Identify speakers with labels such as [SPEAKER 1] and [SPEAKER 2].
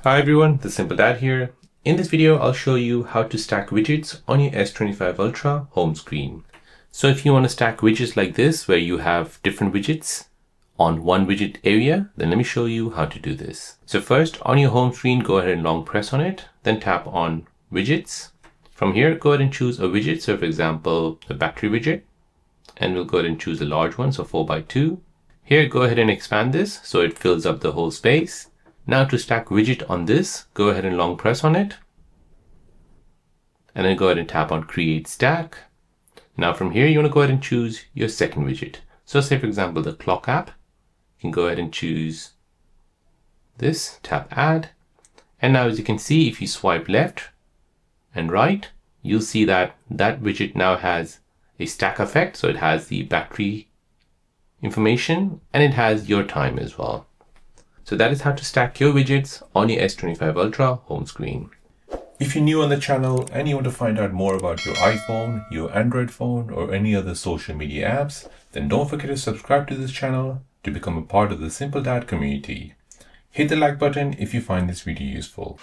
[SPEAKER 1] Hi everyone, the Simple Dad here. In this video, I'll show you how to stack widgets on your S25 Ultra home screen. So if you want to stack widgets like this, where you have different widgets on one widget area, then let me show you how to do this. So first, on your home screen, go ahead and long press on it, then tap on widgets. From here, go ahead and choose a widget. So for example, the battery widget, and we'll go ahead and choose a large one, so 4x2. Here, go ahead and expand this so it fills up the whole space. Now to stack widget on this, go ahead and long press on it. And then go ahead and tap on create stack. Now from here, you want to go ahead and choose your second widget. So say for example, the clock app, you can go ahead and choose this, tap add. And now as you can see, if you swipe left and right, you'll see that that widget now has a stack effect. So it has the battery information and it has your time as well. So that is how to stack your widgets on your S25 Ultra home screen.
[SPEAKER 2] If you're new on the channel and you want to find out more about your iPhone, your Android phone, or any other social media apps, then don't forget to subscribe to this channel to become a part of the Simple Dad community. Hit the like button if you find this video useful.